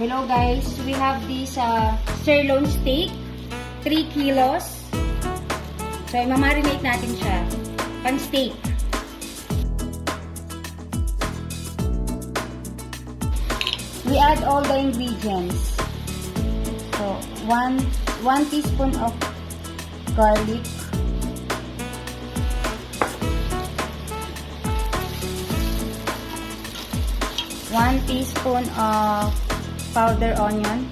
Hello guys, we have this sirloin steak, 3 kilos. So, imamarinate natin siya. Pan steak. We add all the ingredients. So, 1 teaspoon of garlic. 1 teaspoon of powder onion.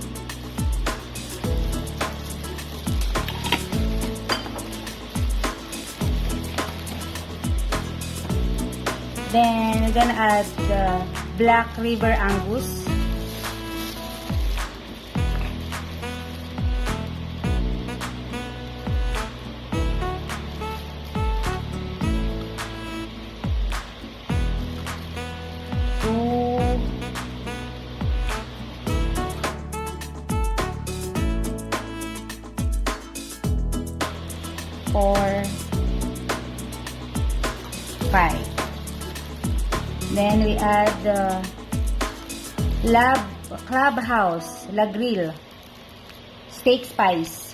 Then we're gonna add the black river Angus. Four, 5. Then we add the Clubhouse La Grill steak spice.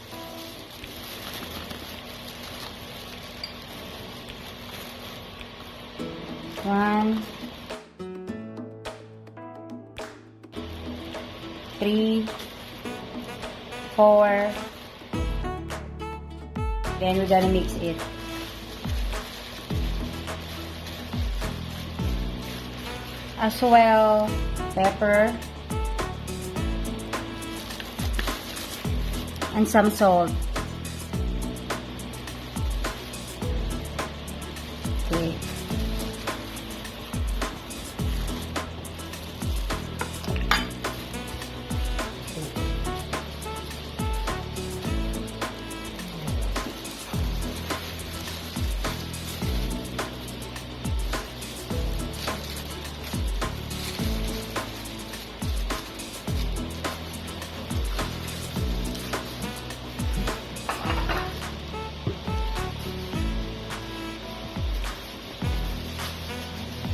One, 3, 4. Then we're gonna mix it. As well, pepper and some salt. Okay.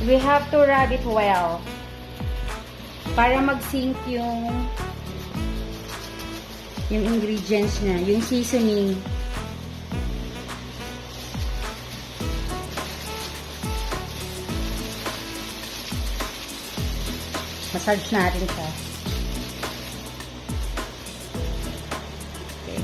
We have to rub it well para mag-sink yung ingredients niya, yung seasoning. Massage natin siya. Okay.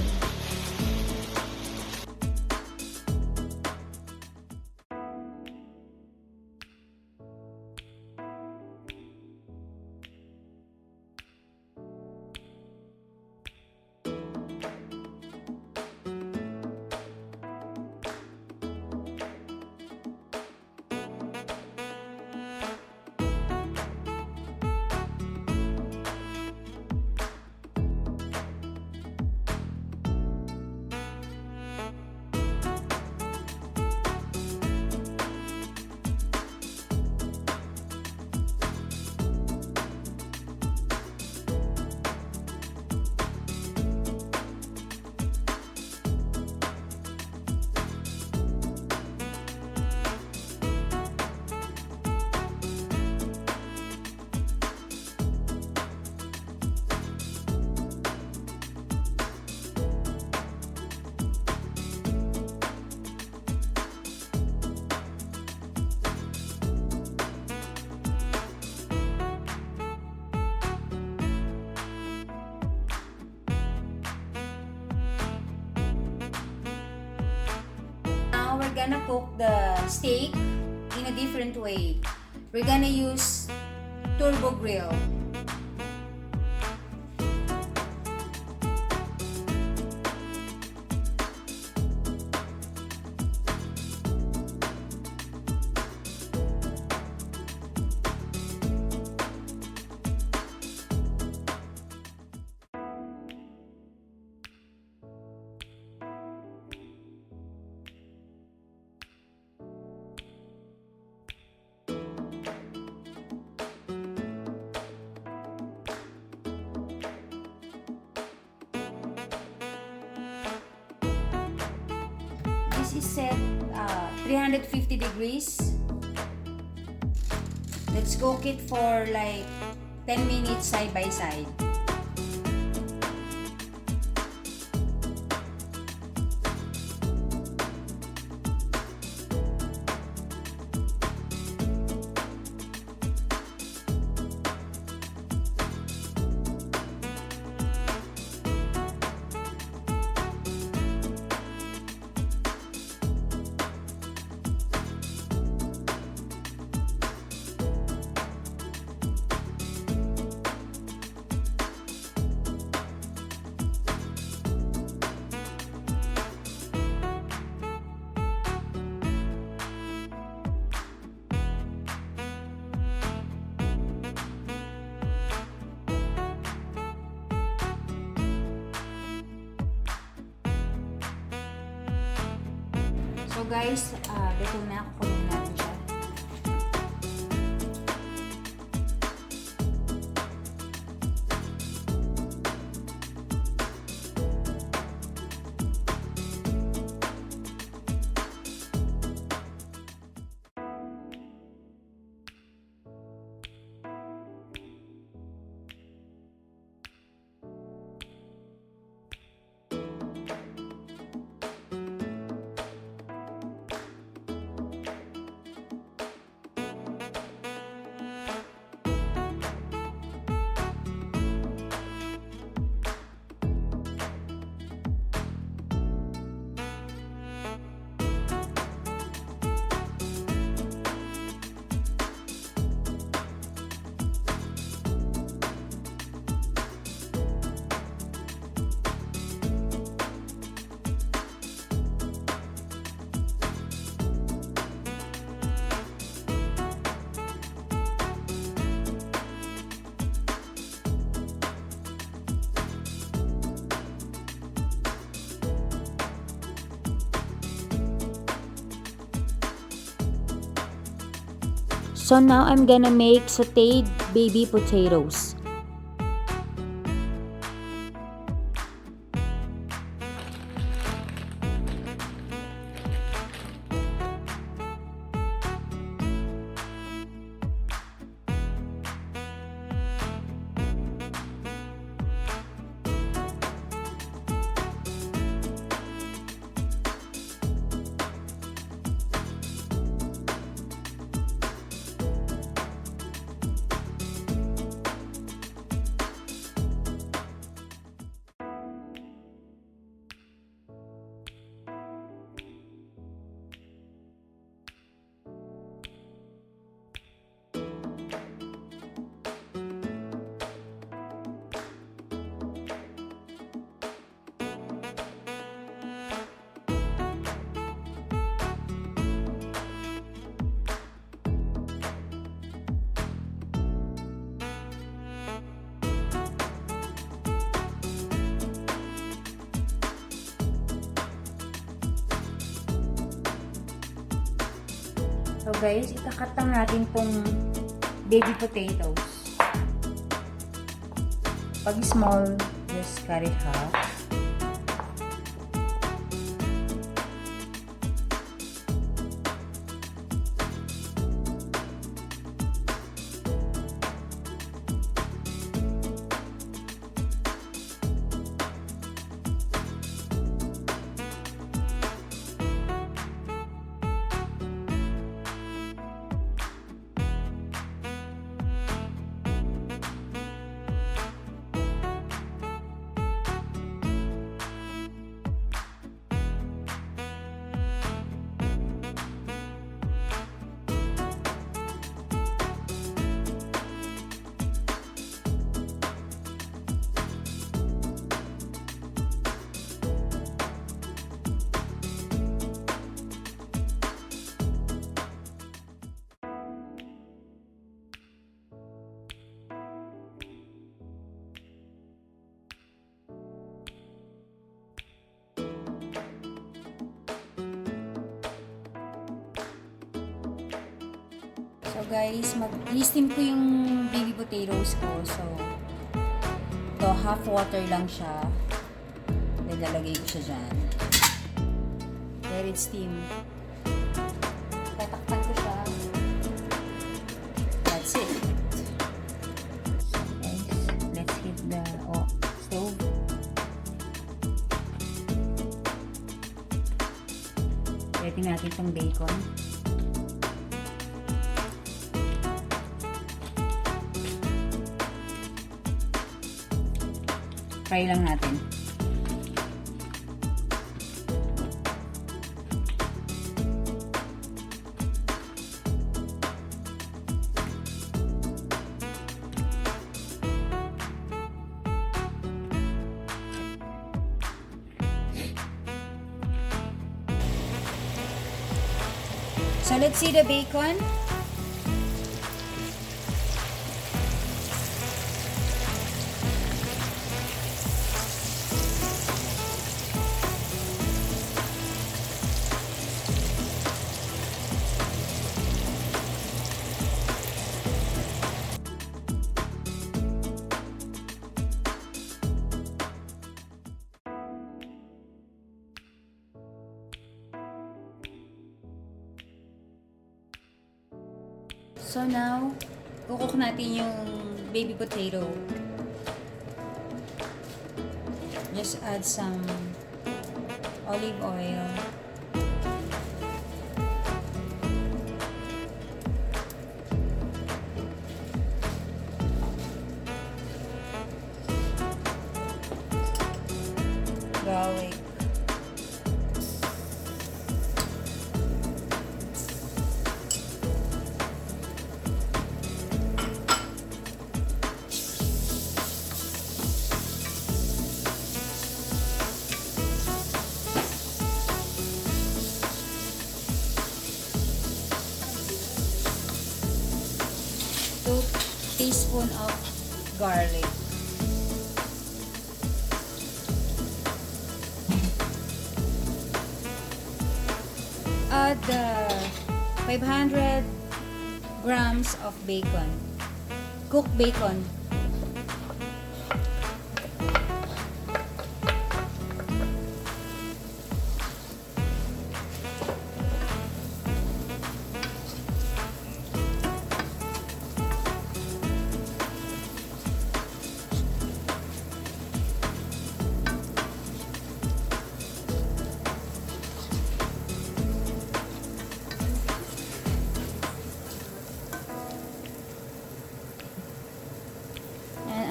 Gonna cook the steak in a different way. We're gonna use turbo grill. This is set 350 degrees. Let's cook it for like 10 minutes side by side. guys, luto na. Kukunin natin siya. So now I'm gonna make sauteed baby potatoes. So guys, ikakat lang natin pong baby potatoes. Pag small, just cut it half. So guys, mag-steam ko yung baby potatoes ko. So, ito, half water lang siya. Nilalagay ko siya dyan. Let it steam. Tatakpan ko siya. That's it. So guys, let's hit the stove. Ready natin itong bacon. Fry lang natin. So let's see the bacon. So now, kukook natin yung baby potato. Just add some olive oil. Garlic. Two teaspoons of garlic. Add 500 grams of bacon. Cooked bacon.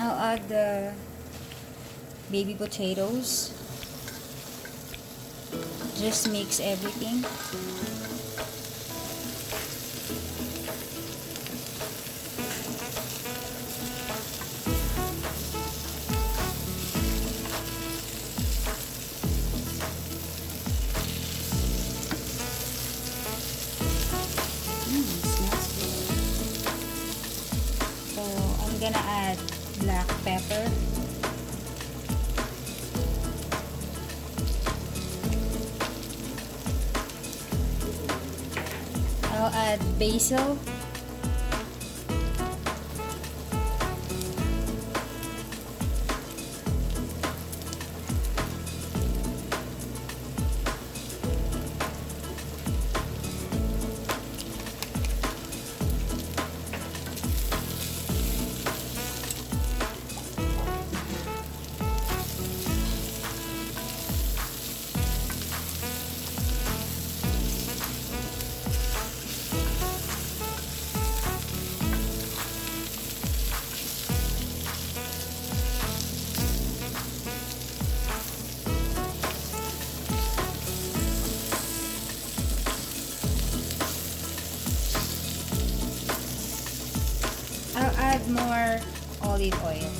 I'll add the baby potatoes. Just mix everything. Smells good. So I'm gonna add black pepper. I'll add basil. I'll add more olive oil.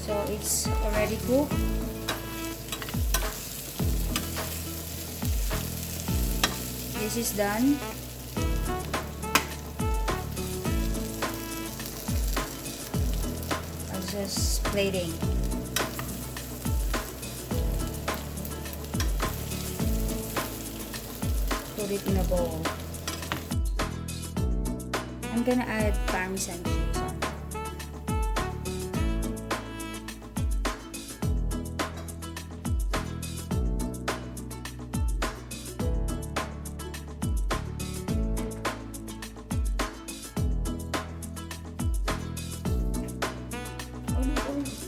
So it's already cooked. This is done. I'm just plating. Put it in a bowl. I'm gonna add Parmesan cheese on it. Olive oil.